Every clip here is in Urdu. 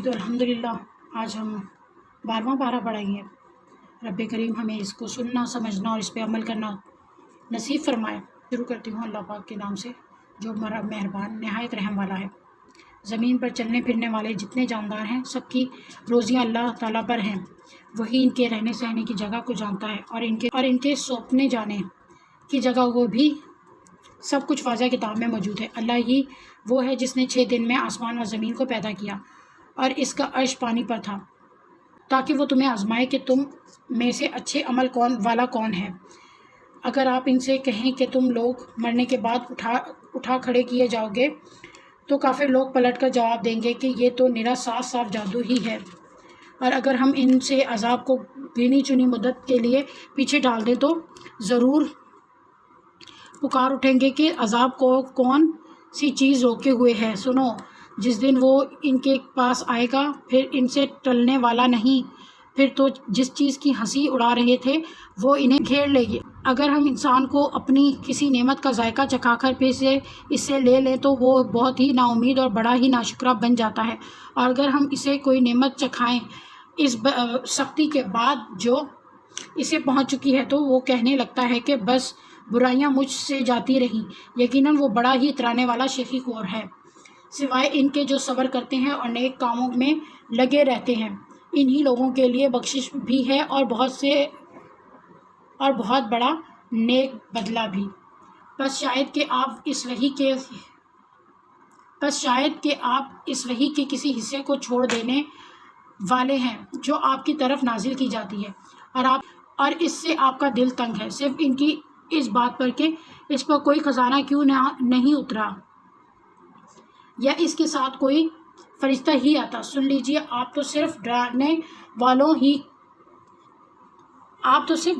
تو الحمدللہ آج ہم 12واں پارہ پڑھیں گے۔ رب کریم ہمیں اس کو سننا، سمجھنا اور اس پہ عمل کرنا نصیب فرمائے۔ شروع کرتی ہوں اللہ پاک کے نام سے جو ہمارا مہربان نہایت رحم والا ہے۔ زمین پر چلنے پھرنے والے جتنے جاندار ہیں سب کی روزیاں اللہ تعالیٰ پر ہیں۔ وہی ان کے رہنے سہنے کی جگہ کو جانتا ہے اور ان کے سونپنے جانے کی جگہ وہ بھی سب کچھ واضح کتاب میں موجود ہے۔ اللہ ہی وہ ہے جس نے 6 دن میں آسمان اور زمین کو پیدا کیا اور اس کا عرش پانی پر تھا تاکہ وہ تمہیں آزمائے کہ تم میں سے اچھے عمل والا کون ہے۔ اگر آپ ان سے کہیں کہ تم لوگ مرنے کے بعد اٹھا کھڑے کیے جاؤ گے تو کافر لوگ پلٹ کر جواب دیں گے کہ یہ تو نرا صاف صاف جادو ہی ہے۔ اور اگر ہم ان سے عذاب کو گنی چنی مدت کے لیے پیچھے ڈال دیں تو ضرور پکار اٹھیں گے کہ عذاب کو کون سی چیز روکے ہوئے ہے۔ سنو، جس دن وہ ان کے پاس آئے گا پھر ان سے ٹلنے والا نہیں، پھر تو جس چیز کی ہنسی اڑا رہے تھے وہ انہیں گھیر لے گی۔ اگر ہم انسان کو اپنی کسی نعمت کا ذائقہ چکھا کر پھر اس سے لے لیں تو وہ بہت ہی نا امید اور بڑا ہی ناشکرا بن جاتا ہے، اور اگر ہم اسے کوئی نعمت چکھائیں اس سختی کے بعد جو اسے پہنچ چکی ہے تو وہ کہنے لگتا ہے کہ بس برائیاں مجھ سے جاتی رہیں۔ یقیناً وہ بڑا ہی اترانے والا شیخی خور ہے۔ سوائے ان کے جو صبر کرتے ہیں اور نیک کاموں میں لگے رہتے ہیں، انہی لوگوں کے لیے بخشش بھی ہے اور بہت بڑا نیک بدلہ بھی۔ بس شاید کہ آپ اس وحی کے کسی حصے کو چھوڑ دینے والے ہیں جو آپ کی طرف نازل کی جاتی ہے اور اس سے آپ کا دل تنگ ہے، صرف ان کی اس بات پر کہ اس پر کوئی خزانہ کیوں نہیں اترا یا اس کے ساتھ کوئی فرشتہ ہی آتا۔ سن لیجئے، آپ تو صرف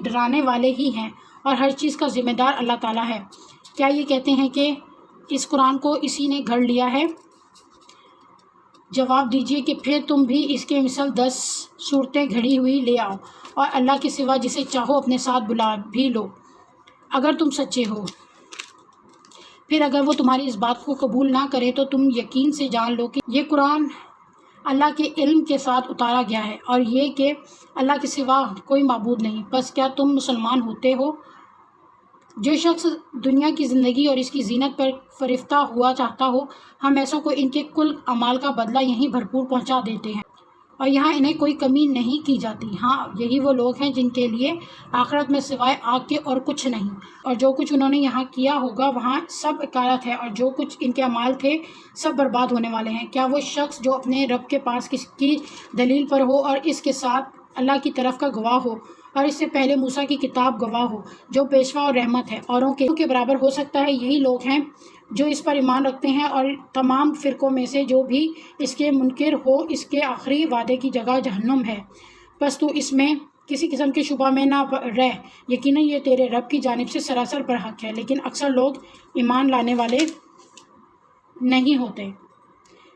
ڈرانے والے ہی ہیں اور ہر چیز کا ذمہ دار اللہ تعالیٰ ہے۔ کیا یہ کہتے ہیں کہ اس قرآن کو اسی نے گھڑ لیا ہے؟ جواب دیجئے کہ پھر تم بھی اس کے مثل 10 صورتیں گھڑی ہوئی لے آؤ اور اللہ کے سوا جسے چاہو اپنے ساتھ بلا بھی لو اگر تم سچے ہو۔ پھر اگر وہ تمہاری اس بات کو قبول نہ کرے تو تم یقین سے جان لو کہ یہ قرآن اللہ کے علم کے ساتھ اتارا گیا ہے اور یہ کہ اللہ کے سوا کوئی معبود نہیں۔ بس کیا تم مسلمان ہوتے ہو؟ جو شخص دنیا کی زندگی اور اس کی زینت پر فریفتہ ہوا چاہتا ہو، ہم ایسوں کو ان کے کل اعمال کا بدلہ یہیں بھرپور پہنچا دیتے ہیں اور یہاں انہیں کوئی کمی نہیں کی جاتی۔ ہاں، یہی وہ لوگ ہیں جن کے لیے آخرت میں سوائے آگ کے اور کچھ نہیں، اور جو کچھ انہوں نے یہاں کیا ہوگا وہاں سب اکارت ہے، اور جو کچھ ان کے اعمال تھے سب برباد ہونے والے ہیں۔ کیا وہ شخص جو اپنے رب کے پاس کس کی دلیل پر ہو اور اس کے ساتھ اللہ کی طرف کا گواہ ہو اور اس سے پہلے موسیٰ کی کتاب گواہ ہو جو پیشوا اور رحمت ہے، اوروں کے برابر ہو سکتا ہے؟ یہی لوگ ہیں جو اس پر ایمان رکھتے ہیں، اور تمام فرقوں میں سے جو بھی اس کے منکر ہو اس کے آخری وعدے کی جگہ جہنم ہے۔ بس تو اس میں کسی قسم کے شبہ میں نہ رہ، یقیناً یہ تیرے رب کی جانب سے سراسر پر حق ہے، لیکن اکثر لوگ ایمان لانے والے نہیں ہوتے۔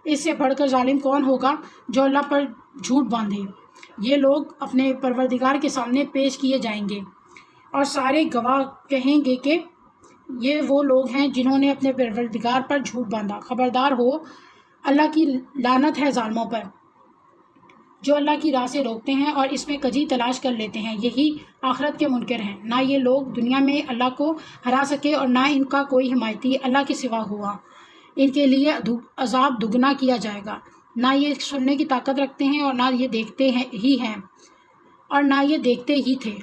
اس سے بڑھ کر ظالم کون ہوگا جو اللہ پر جھوٹ باندھے؟ یہ لوگ اپنے پروردگار کے سامنے پیش کیے جائیں گے اور سارے گواہ کہیں گے کہ یہ وہ لوگ ہیں جنہوں نے اپنے پروردگار پر جھوٹ باندھا۔ خبردار ہو، اللہ کی لعنت ہے ظالموں پر جو اللہ کی راہ سے روکتے ہیں اور اس میں کجی تلاش کر لیتے ہیں، یہی آخرت کے منکر ہیں۔ نہ یہ لوگ دنیا میں اللہ کو ہرا سکے اور نہ ان کا کوئی حمایتی اللہ کے سوا ہوا۔ ان کے لیے عذاب دگنا کیا جائے گا۔ نہ یہ سننے کی طاقت رکھتے ہیں اور نہ یہ دیکھتے ہی تھے۔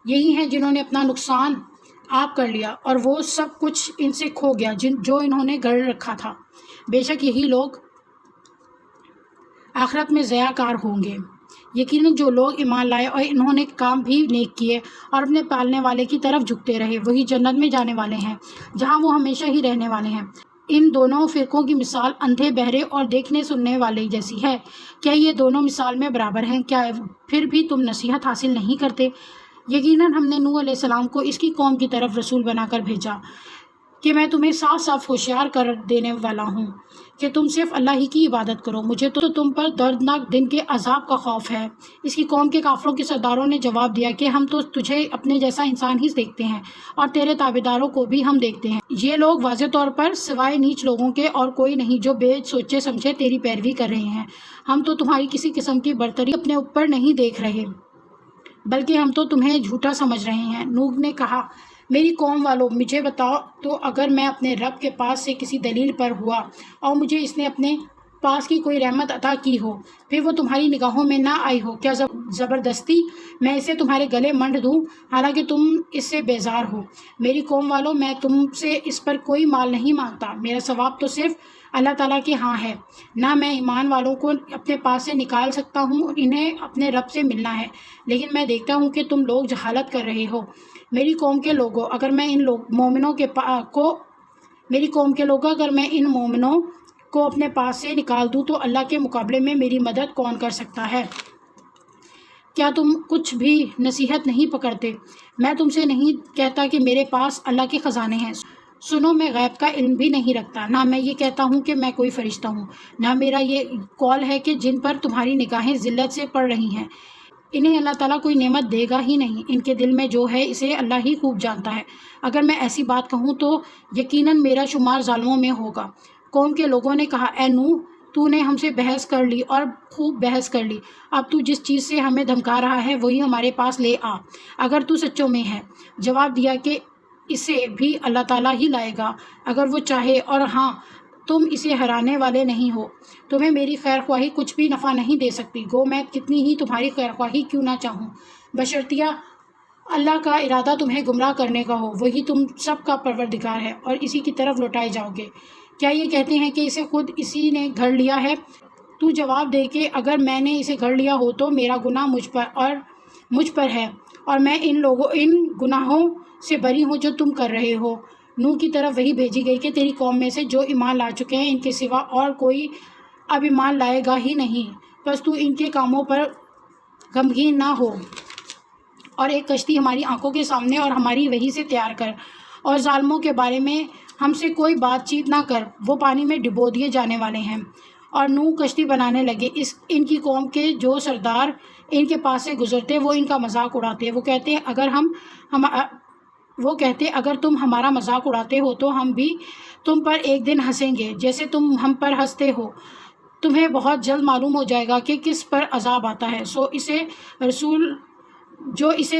یہی ہیں جنہوں نے اپنا نقصان آپ کر لیا اور وہ سب کچھ ان سے کھو گیا جو انہوں نے گھڑ رکھا تھا۔ بے شک یہی لوگ آخرت میں ضیاء کار ہوں گے۔ یقیناً جو لوگ ایمان لائے اور انہوں نے کام بھی نیک کیے اور اپنے پالنے والے کی طرف جھکتے رہے، وہی جنت میں جانے والے ہیں جہاں وہ ہمیشہ ہی رہنے والے ہیں۔ ان دونوں فرقوں کی مثال اندھے، بہرے اور دیکھنے سننے والے جیسی ہے۔ کیا یہ دونوں مثال میں برابر ہیں؟ کیا پھر بھی تم نصیحت حاصل نہیں کرتے؟ یقیناً ہم نے نوح علیہ السلام کو اس کی قوم کی طرف رسول بنا کر بھیجا کہ میں تمہیں صاف صاف ہوشیار کر دینے والا ہوں کہ تم صرف اللہ ہی کی عبادت کرو، مجھے تو تم پر دردناک دن کے عذاب کا خوف ہے۔ اس کی قوم کے کافروں کے سرداروں نے جواب دیا کہ ہم تو تجھے اپنے جیسا انسان ہی دیکھتے ہیں اور تیرے تابعداروں کو بھی ہم دیکھتے ہیں۔ یہ لوگ واضح طور پر سوائے نیچ لوگوں کے اور کوئی نہیں جو بے سوچے سمجھے تیری پیروی کر رہے ہیں۔ ہم تو تمہاری کسی قسم کی برتری اپنے اوپر نہیں دیکھ رہے، بلکہ ہم تو تمہیں جھوٹا سمجھ رہے ہیں۔ نوح نے کہا، میری قوم والوں، مجھے بتاؤ تو اگر میں اپنے رب کے پاس سے کسی دلیل پر ہوا اور مجھے اس نے اپنے پاس کی کوئی رحمت عطا کی ہو، پھر وہ تمہاری نگاہوں میں نہ آئی ہو، کیا زبردستی میں اسے تمہارے گلے منڈ دوں حالانکہ تم اس سے بیزار ہو؟ میری قوم والوں، میں تم سے اس پر کوئی مال نہیں مانگتا، میرا ثواب تو صرف اللہ تعالیٰ کے ہاں ہے۔ نہ میں ایمان والوں کو اپنے پاس سے نکال سکتا ہوں اور انہیں اپنے رب سے ملنا ہے، لیکن میں دیکھتا ہوں کہ تم لوگ جہالت کر رہے ہو۔ میری قوم کے لوگوں، اگر میں ان مومنوں کو اپنے پاس سے نکال دوں تو اللہ کے مقابلے میں میری مدد کون کر سکتا ہے؟ کیا تم کچھ بھی نصیحت نہیں پکڑتے؟ میں تم سے نہیں کہتا کہ میرے پاس اللہ کے خزانے ہیں، سنو، میں غیب کا علم بھی نہیں رکھتا، نہ میں یہ کہتا ہوں کہ میں کوئی فرشتہ ہوں، نہ میرا یہ قول ہے کہ جن پر تمہاری نگاہیں ذلت سے پڑ رہی ہیں انہیں اللہ تعالیٰ کوئی نعمت دے گا ہی نہیں، ان کے دل میں جو ہے اسے اللہ ہی خوب جانتا ہے۔ اگر میں ایسی بات کہوں تو یقیناً میرا شمار ظالموں میں ہوگا۔ قوم کے لوگوں نے کہا، اے نوح، تو نے ہم سے بحث کر لی اور خوب بحث کر لی، اب تو جس چیز سے ہمیں دھمکا رہا ہے وہی ہمارے پاس لے آ اگر تو سچوں میں ہے۔ جواب دیا کہ اسے بھی اللہ تعالیٰ ہی لائے گا اگر وہ چاہے، اور ہاں، تم اسے ہرانے والے نہیں ہو، تمہیں میری خیر خواہی کچھ بھی نفع نہیں دے سکتی، گو میں کتنی ہی تمہاری خیر خواہی کیوں نہ چاہوں، بشرطیہ اللہ کا ارادہ تمہیں گمراہ کرنے کا ہو، وہی تم سب کا پروردگار ہے اور اسی کی طرف لوٹائے جاؤ گے۔ کیا یہ کہتے ہیں کہ اسے خود اسی نے گھڑ لیا ہے؟ تو جواب دے کہ اگر میں نے اسے گھڑ لیا ہو تو میرا گناہ مجھ پر ہے اور میں ان گناہوں سے بری ہوں جو تم کر رہے ہو۔ نوح کی طرف وہی بھیجی گئی کہ تیری قوم میں سے جو ایمان لا چکے ہیں ان کے سوا اور کوئی اب ایمان لائے گا ہی نہیں، بس تو ان کے کاموں پر غمگین نہ ہو اور ایک کشتی ہماری آنکھوں کے سامنے اور ہماری وحی سے تیار کر، اور ظالموں کے بارے میں ہم سے کوئی بات چیت نہ کر، وہ پانی میں ڈبو دیے جانے والے ہیں۔ اور نوح کشتی بنانے لگے، ان کی قوم کے جو سردار ان کے پاس سے گزرتے وہ ان کا مذاق اڑاتے، وہ کہتے اگر تم ہمارا مذاق اڑاتے ہو تو ہم بھی تم پر ایک دن ہنسیں گے جیسے تم ہم پر ہنستے ہو، تمہیں بہت جلد معلوم ہو جائے گا کہ کس پر عذاب آتا ہے، سو اسے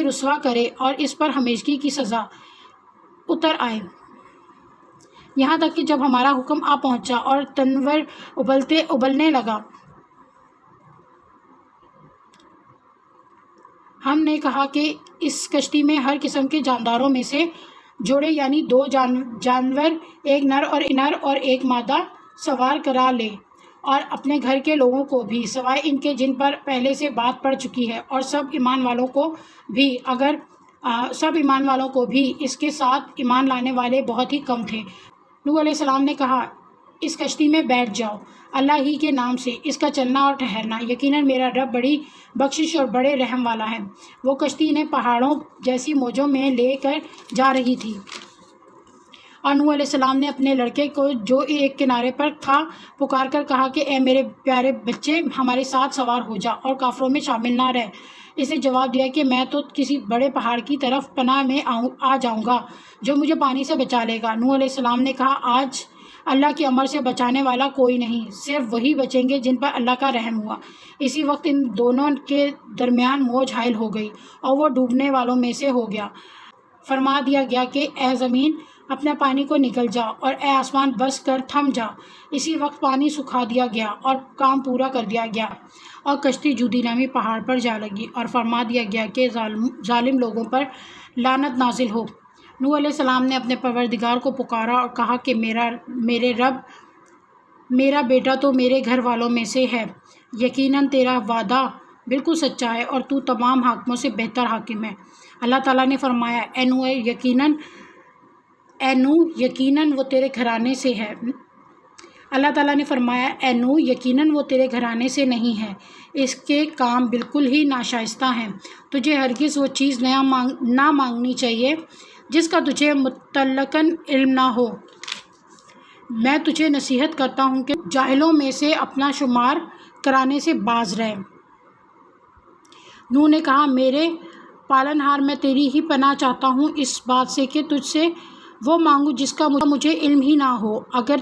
رسوا کرے اور اس پر ہمیشگی کی سزا اتر آئے، یہاں تک کہ جب ہمارا حکم آ پہنچا اور تنور ابلنے لگا، ہم نے کہا کہ اس کشتی میں ہر قسم کے جانداروں میں سے جوڑے یعنی 2 جانور، ایک نر اور ایک مادہ سوار کرا لے، اور اپنے گھر کے لوگوں کو بھی سوائے ان کے جن پر پہلے سے بات پڑ چکی ہے، اور سب ایمان والوں کو بھی اس کے ساتھ ایمان لانے والے بہت ہی کم تھے۔ نوح علیہ السلام نے کہا، اس کشتی میں بیٹھ جاؤ اللہ ہی کے نام سے، اس کا چلنا اور ٹھہرنا، یقیناً میرا رب بڑی بخشش اور بڑے رحم والا ہے۔ وہ کشتی انہیں پہاڑوں جیسی موجوں میں لے کر جا رہی تھی، اور نوح علیہ السلام نے اپنے لڑکے کو جو ایک کنارے پر تھا پکار کر کہا کہ اے میرے پیارے بچے، ہمارے ساتھ سوار ہو جا اور کافروں میں شامل نہ رہ۔ اس نے جواب دیا کہ میں تو کسی بڑے پہاڑ کی طرف پناہ میں آ جاؤں گا جو مجھے پانی سے بچا لے گا۔ نوح علیہ السلام نے کہا، آج اللہ کے امر سے بچانے والا کوئی نہیں، صرف وہی بچیں گے جن پر اللہ کا رحم ہوا۔ اسی وقت ان دونوں کے درمیان موج حائل ہو گئی اور وہ ڈوبنے والوں میں سے ہو گیا۔ فرما دیا گیا کہ اے زمین اپنے پانی کو نکل جا اور اے آسمان بس کر تھم جا۔ اسی وقت پانی سکھا دیا گیا اور کام پورا کر دیا گیا، اور کشتی جودی نامی پہاڑ پر جا لگی، اور فرما دیا گیا کہ ظالم لوگوں پر لعنت نازل ہو۔ نوح علیہ السلام نے اپنے پروردگار کو پکارا اور کہا کہ میرے رب، میرا بیٹا تو میرے گھر والوں میں سے ہے، یقیناً تیرا وعدہ بالکل سچا ہے اور تو تمام حاکموں سے بہتر حاکم ہے۔ اللہ تعالیٰ نے فرمایا، اے نوح، یقیناً وہ تیرے گھرانے سے ہے۔ اللہ تعالیٰ نے فرمایا، اے نوح، یقیناً وہ تیرے گھرانے سے نہیں ہے، اس کے کام بالکل ہی ناشائستہ ہیں، تجھے ہرگز وہ چیز نہ مانگنی چاہیے جس کا تجھے مطلقاً علم نہ ہو۔ میں تجھے نصیحت کرتا ہوں کہ جاہلوں میں سے اپنا شمار کرانے سے باز رہ۔ نوح نے کہا میرے پالنہار، میں تیری ہی پناہ چاہتا ہوں اس بات سے کہ تجھ سے وہ مانگوں جس کا مجھے علم ہی نہ ہو۔ اگر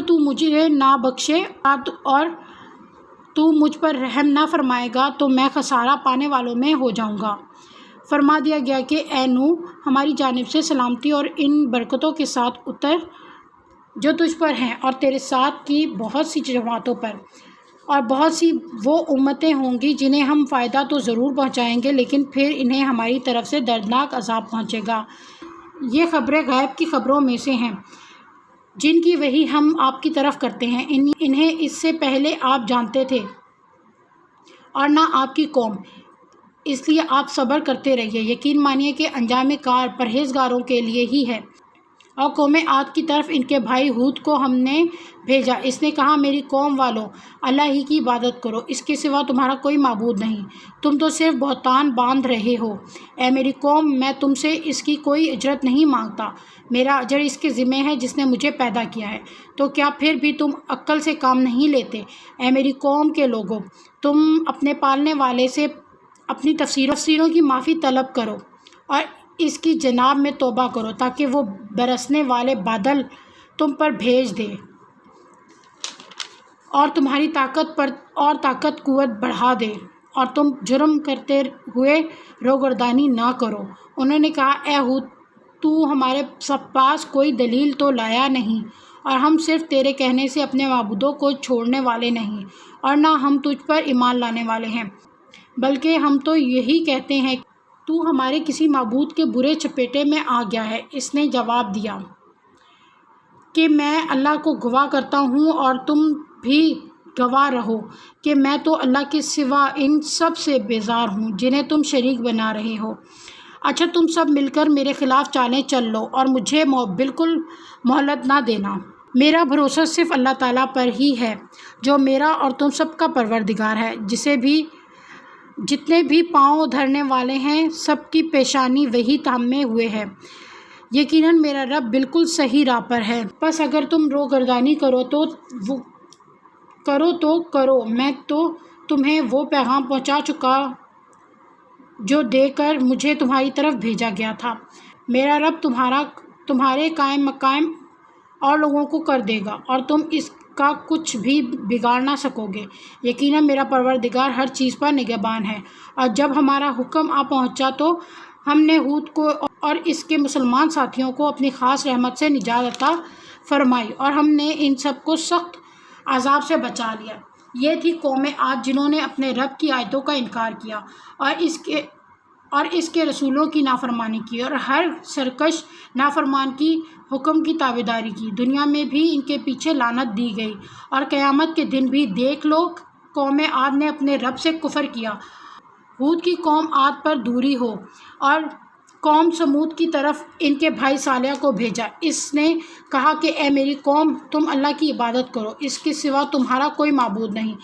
تو مجھے نہ بخشے اور تو مجھ پر رحم نہ فرمائے گا تو میں خسارہ پانے والوں میں ہو جاؤں گا۔ فرما دیا گیا کہ اے نوح، ہماری جانب سے سلامتی اور ان برکتوں کے ساتھ اتر جو تجھ پر ہیں اور تیرے ساتھ کی بہت سی جماعتوں پر، اور بہت سی وہ امتیں ہوں گی جنہیں ہم فائدہ تو ضرور پہنچائیں گے لیکن پھر انہیں ہماری طرف سے دردناک عذاب پہنچے گا۔ یہ خبریں غیب کی خبروں میں سے ہیں جن کی وحی ہم آپ کی طرف کرتے ہیں، انہیں اس سے پہلے آپ جانتے تھے اور نہ آپ کی قوم، اس لیے آپ صبر کرتے رہیے۔ یقین مانیے کہ انجام کار پرہیزگاروں کے لیے ہی ہے۔ اور قوم عاد کی طرف ان کے بھائی ہود کو ہم نے بھیجا۔ اس نے کہا میری قوم والو، اللہ ہی کی عبادت کرو، اس کے سوا تمہارا کوئی معبود نہیں، تم تو صرف بہتان باندھ رہے ہو۔ اے میری قوم، میں تم سے اس کی کوئی اجرت نہیں مانگتا، میرا اجر اس کے ذمہ ہے جس نے مجھے پیدا کیا ہے، تو کیا پھر بھی تم عقل سے کام نہیں لیتے؟ اے میری قوم کے لوگو، تم اپنے پالنے والے سے اپنی تقصیروں کی معافی طلب کرو اور اس کی جناب میں توبہ کرو تاکہ وہ برسنے والے بادل تم پر بھیج دے اور تمہاری طاقت قوت بڑھا دے اور تم جرم کرتے ہوئے روگردانی نہ کرو۔ انہوں نے کہا اے ہود، تو ہمارے پاس کوئی دلیل تو لایا نہیں اور ہم صرف تیرے کہنے سے اپنے معبودوں کو چھوڑنے والے نہیں اور نہ ہم تجھ پر ایمان لانے والے ہیں، بلکہ ہم تو یہی کہتے ہیں تو ہمارے کسی معبود کے برے چپیٹے میں آ گیا ہے۔ اس نے جواب دیا کہ میں اللہ کو گواہ کرتا ہوں اور تم بھی گواہ رہو کہ میں تو اللہ کے سوا ان سب سے بیزار ہوں جنہیں تم شریک بنا رہے ہو۔ اچھا تم سب مل کر میرے خلاف چالیں چل لو اور مجھے بالکل مہلت نہ دینا۔ میرا بھروسہ صرف اللہ تعالیٰ پر ہی ہے جو میرا اور تم سب کا پروردگار ہے، جتنے بھی پاؤں دھرنے والے ہیں سب کی پیشانی وہی تھامے ہوئے ہے۔ یقیناً میرا رب بالکل صحیح راہ پر ہے۔ پس اگر تم روگردانی کرو تو کرو، میں تو تمہیں وہ پیغام پہنچا چکا جو دے کر مجھے تمہاری طرف بھیجا گیا تھا۔ میرا رب تمہارے قائم مقام اور لوگوں کو کر دے گا اور تم اس کا کچھ بھی بگاڑ نہ سکو گے۔ یقیناً میرا پروردگار ہر چیز پر نگہبان ہے۔ اور جب ہمارا حکم آ پہنچا تو ہم نے ہود کو اور اس کے مسلمان ساتھیوں کو اپنی خاص رحمت سے نجات عطا فرمائی اور ہم نے ان سب کو سخت عذاب سے بچا لیا۔ یہ تھی قوم عاد جنہوں نے اپنے رب کی آیتوں کا انکار کیا اور اس کے رسولوں کی نافرمانی کی اور ہر سرکش نافرمان کی حکم کی تابعداری کی۔ دنیا میں بھی ان کے پیچھے لعنت دی گئی اور قیامت کے دن بھی دیکھ لو قوم عاد نے اپنے رب سے کفر کیا۔ ہود کی قوم عاد پر دوری ہو اور قوم سمود کی طرف ان کے بھائی صالح کو بھیجا۔ اس نے کہا کہ اے میری قوم، تم اللہ کی عبادت کرو، اس کے سوا تمہارا کوئی معبود نہیں۔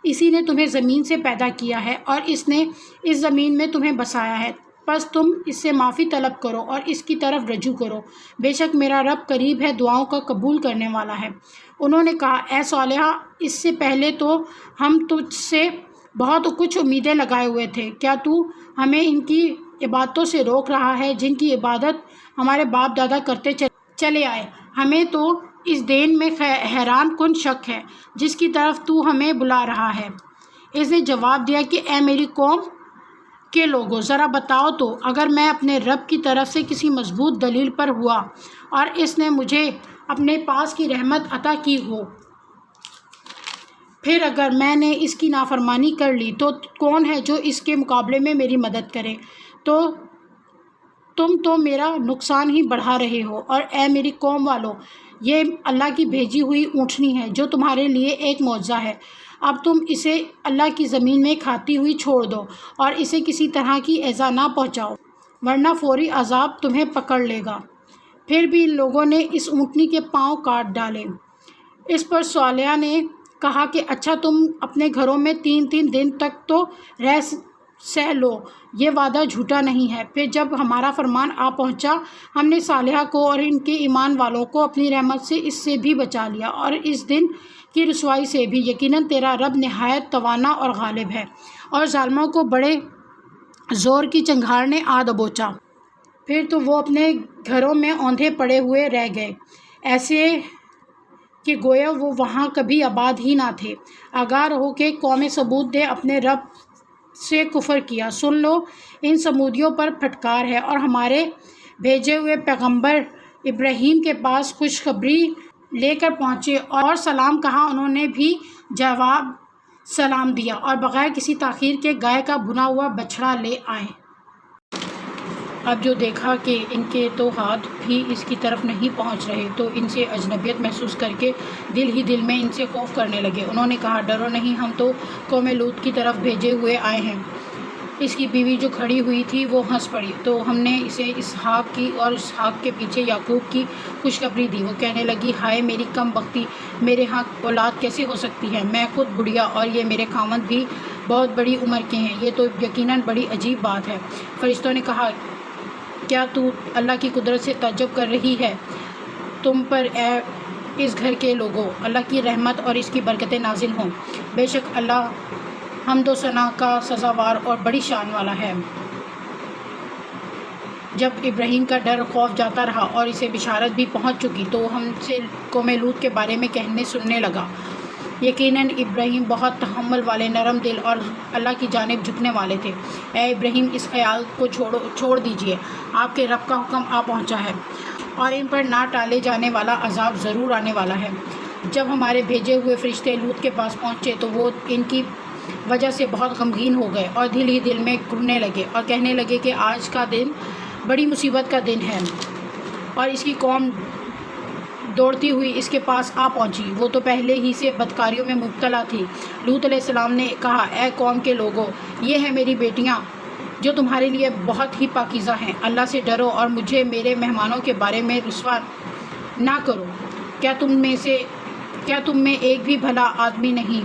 اسی نے تمہیں زمین سے پیدا کیا ہے اور اس نے اس زمین میں تمہیں بسایا ہے، پس تم اس سے معافی طلب کرو اور اس کی طرف رجوع کرو، بے شک میرا رب قریب ہے، دعاؤں کا قبول کرنے والا ہے۔ انہوں نے کہا اے صالح، اس سے پہلے تو ہم تجھ سے بہت کچھ امیدیں لگائے ہوئے تھے، کیا تو ہمیں ان کی عبادتوں سے روک رہا ہے جن کی عبادت ہمارے باپ دادا کرتے چلے آئے؟ ہمیں تو اس دین میں حیران کن شک ہے جس کی طرف تو ہمیں بلا رہا ہے۔ اس نے جواب دیا کہ اے میری قوم کے لوگوں، ذرا بتاؤ تو اگر میں اپنے رب کی طرف سے کسی مضبوط دلیل پر ہوا اور اس نے مجھے اپنے پاس کی رحمت عطا کی ہو، پھر اگر میں نے اس کی نافرمانی کر لی تو کون ہے جو اس کے مقابلے میں میری مدد کرے؟ تو تم تو میرا نقصان ہی بڑھا رہے ہو۔ اور اے میری قوم والو، یہ اللہ کی بھیجی ہوئی اونٹنی ہے جو تمہارے لیے ایک معجزہ ہے، اب تم اسے اللہ کی زمین میں کھاتی ہوئی چھوڑ دو اور اسے کسی طرح کی ایذا نہ پہنچاؤ ورنہ فوری عذاب تمہیں پکڑ لے گا۔ پھر بھی ان لوگوں نے اس اونٹنی کے پاؤں کاٹ ڈالے۔ اس پر صالح نے کہا کہ اچھا تم اپنے گھروں میں 3 دن تک تو رہ سہ لو، یہ وعدہ جھوٹا نہیں ہے۔ پھر جب ہمارا فرمان آ پہنچا، ہم نے صالحہ کو اور ان کے ایمان والوں کو اپنی رحمت سے اس سے بھی بچا لیا اور اس دن کی رسوائی سے بھی۔ یقیناً تیرا رب نہایت توانا اور غالب ہے۔ اور ظالموں کو بڑے زور کی چنگھاڑ نے آ دبوچا، پھر تو وہ اپنے گھروں میں اوندھے پڑے ہوئے رہ گئے، ایسے کہ گویا وہ وہاں کبھی آباد ہی نہ تھے۔ آگاہ رہو کہ قوم سمود نے اپنے رب سے کفر کیا۔ سن لو، ان سمودیوں پر پھٹکار ہے۔ اور ہمارے بھیجے ہوئے پیغمبر ابراہیم کے پاس خوشخبری لے کر پہنچے اور سلام کہا، انہوں نے بھی جواب سلام دیا اور بغیر کسی تاخیر کے گائے کا بھنا ہوا بچھڑا لے آئے۔ اب جو دیکھا کہ ان کے تو ہاتھ بھی اس کی طرف نہیں پہنچ رہے، تو ان سے اجنبیت محسوس کر کے دل ہی دل میں ان سے خوف کرنے لگے۔ انہوں نے کہا، ڈرو نہیں، ہم تو قوم لوط کی طرف بھیجے ہوئے آئے ہیں۔ اس کی بیوی جو کھڑی ہوئی تھی وہ ہنس پڑی، تو ہم نے اسے اسحاق کی اور اسحاق کے پیچھے یعقوب کی خوشخبری دی۔ وہ کہنے لگی، ہائے میری کم بختی، میرے ہاں اولاد کیسے ہو سکتی ہے؟ میں خود بڑھیا اور یہ میرے خاوند بھی بہت بڑی عمر کے ہیں، یہ تو یقیناً بڑی عجیب بات ہے۔ فرشتوں نے کہا، کیا تو اللہ کی قدرت سے تعجب کر رہی ہے؟ تم پر اے اس گھر کے لوگوں اللہ کی رحمت اور اس کی برکتیں نازل ہوں۔ بے شک اللہ حمد و ثنا کا سزاوار اور بڑی شان والا ہے۔ جب ابراہیم کا ڈر خوف جاتا رہا اور اسے بشارت بھی پہنچ چکی، تو ہم سے قوم لوط کے بارے میں کہنے سننے لگا، یقیناً ابراہیم بہت تحمل والے، نرم دل اور اللہ کی جانب جھکنے والے تھے۔ اے ابراہیم، اس خیال کو چھوڑ دیجیے، آپ کے رب کا حکم آ پہنچا ہے اور ان پر نہ ٹالے جانے والا عذاب ضرور آنے والا ہے۔ جب ہمارے بھیجے ہوئے فرشتے لوط کے پاس پہنچے تو وہ ان کی وجہ سے بہت غمگین ہو گئے اور دل ہی دل میں گھٹنے لگے اور کہنے لگے کہ آج کا دن بڑی مصیبت کا دن ہے۔ اور اس کی قوم دوڑتی ہوئی اس کے پاس آ پہنچی، وہ تو پہلے ہی سے بدکاریوں میں مبتلا تھی۔ لوط علیہ السلام نے کہا، اے قوم کے لوگوں، یہ ہیں میری بیٹیاں جو تمہارے لیے بہت ہی پاکیزہ ہیں، اللہ سے ڈرو اور مجھے میرے مہمانوں کے بارے میں رسوا نہ کرو۔ کیا تم میں ایک بھی بھلا آدمی نہیں؟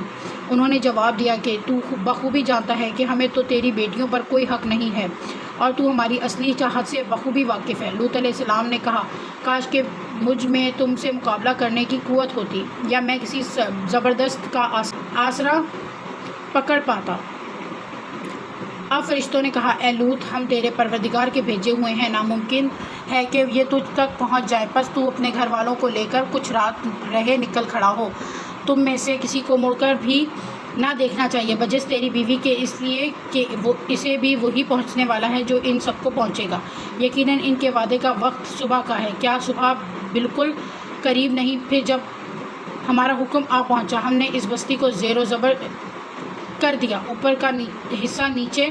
انہوں نے جواب دیا کہ تو بخوبی جانتا ہے کہ ہمیں تو تیری بیٹیوں پر کوئی حق نہیں ہے اور تو ہماری اصلی چاہت سے بخوبی واقف ہے۔ لوط علیہ السلام نے کہا، کاش کہ مجھ میں تم سے مقابلہ کرنے کی قوت ہوتی یا میں کسی زبردست کا آسرا پکڑ پاتا۔ اب فرشتوں نے کہا، اے لوط، ہم تیرے پروردگار کے بھیجے ہوئے ہیں، ناممکن ہے کہ یہ تجھ تک پہنچ جائے، پس تو اپنے گھر والوں کو لے کر کچھ رات رہے نکل کھڑا ہو۔ تم میں سے کسی کو مڑ کر بھی نہ دیکھنا چاہیے بجز تیری بیوی کے، اس لیے کہ اسے بھی وہی پہنچنے والا ہے جو ان سب کو پہنچے گا۔ یقیناً ان کے وعدے کا وقت صبح کا ہے، کیا صبح بالکل قریب نہیں؟ پھر جب ہمارا حکم آ پہنچا، ہم نے اس بستی کو زیر و زبر کر دیا، اوپر کا حصہ نیچے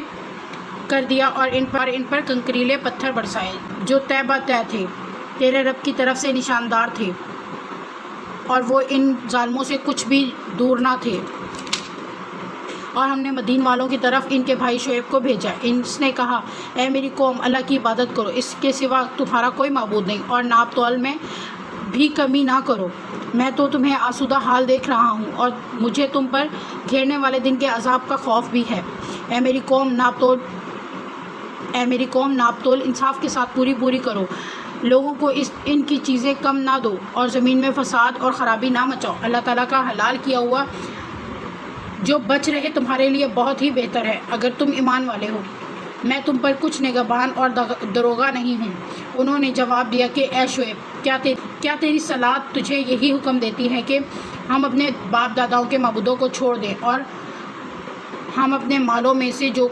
کر دیا اور ان پر کنکریلے پتھر برسائے جو طے بہ طے تھے، تیرے رب کی طرف سے نشاندار تھے اور وہ ان ظالموں سے کچھ بھی دور نہ تھے۔ اور ہم نے مدین والوں کی طرف ان کے بھائی شعیب کو بھیجا، اس نے کہا، اے میری قوم، اللہ کی عبادت کرو، اس کے سوا تمہارا کوئی معبود نہیں، اور ناپ تول میں بھی کمی نہ کرو۔ میں تو تمہیں آسودہ حال دیکھ رہا ہوں اور مجھے تم پر گھیرنے والے دن کے عذاب کا خوف بھی ہے۔ اے میری قوم، ناپ تول انصاف کے ساتھ پوری کرو، لوگوں کو ان کی چیزیں کم نہ دو اور زمین میں فساد اور خرابی نہ مچاؤ۔ اللہ تعالیٰ کا حلال کیا ہوا جو بچ رہے تمہارے لیے بہت ہی بہتر ہے اگر تم ایمان والے ہو۔ میں تم پر کچھ نگہبان اور دروغہ نہیں ہوں۔ انہوں نے جواب دیا کہ اے شعیب، کیا تیری صلاۃ تجھے یہی حکم دیتی ہے کہ ہم اپنے باپ داداؤں کے معبودوں کو چھوڑ دیں اور ہم اپنے مالوں میں سے جو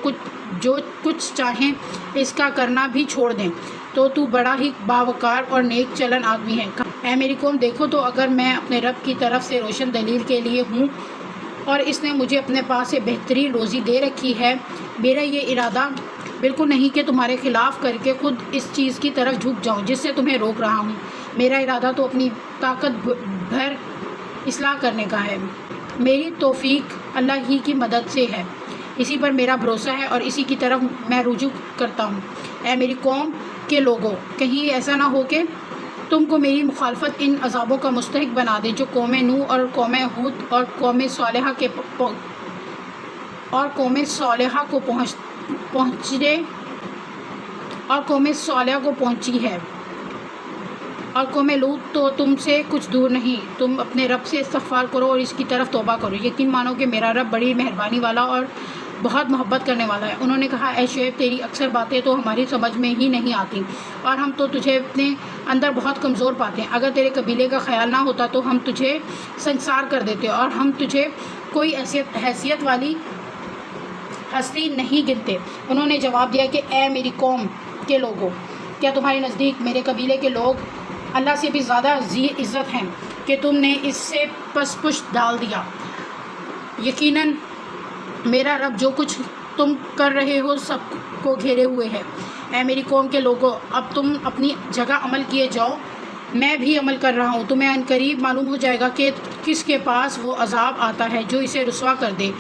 کچھ چاہیں اس کا کرنا بھی چھوڑ دیں؟ تو بڑا ہی باوقار اور نیک چلن آدمی ہے۔ اے میری قوم، دیکھو تو اگر میں اپنے رب کی طرف سے روشن دلیل کے لیے ہوں اور اس نے مجھے اپنے پاس سے بہترین روزی دے رکھی ہے، میرا یہ ارادہ بالکل نہیں کہ تمہارے خلاف کر کے خود اس چیز کی طرف جھک جاؤں جس سے تمہیں روک رہا ہوں۔ میرا ارادہ تو اپنی طاقت بھر اصلاح کرنے کا ہے۔ میری توفیق اللہ ہی کی مدد سے ہے، اسی پر میرا بھروسہ ہے اور اسی کی طرف میں رجوع کرتا ہوں۔ اے میری قوم کے لوگوں، کہیں ایسا نہ ہو کہ تم کو میری مخالفت ان عذابوں کا مستحق بنا دے جو قوم نوح اور قوم ہود اور قوم صالحہ کو پہنچے اور قوم صالح کو پہنچی ہے، اور قوم لوط تو تم سے کچھ دور نہیں۔ تم اپنے رب سے استغفار کرو اور اس کی طرف توبہ کرو، یقین مانو کہ میرا رب بڑی مہربانی والا اور بہت محبت کرنے والا ہے۔ انہوں نے کہا، اے شعیب، تیری اکثر باتیں تو ہماری سمجھ میں ہی نہیں آتی، اور ہم تو تجھے اپنے اندر بہت کمزور پاتے ہیں۔ اگر تیرے قبیلے کا خیال نہ ہوتا تو ہم تجھے سنسار کر دیتے، اور ہم تجھے کوئی حیثیت والی ہستی نہیں گنتے۔ انہوں نے جواب دیا کہ اے میری قوم کے لوگوں، کیا تمہارے نزدیک میرے قبیلے کے لوگ اللہ سے بھی زیادہ ذی عزت ہیں کہ تم نے اس سے پس پشت ڈال دیا؟ یقیناً میرا رب جو کچھ تم کر رہے ہو سب کو گھیرے ہوئے ہے۔ اے میری قوم کے لوگوں، اب تم اپنی جگہ عمل کیے جاؤ، میں بھی عمل کر رہا ہوں۔ تمہیں عنقریب معلوم ہو جائے گا کہ کس کے پاس وہ عذاب آتا ہے جو اسے رسوا کر دے،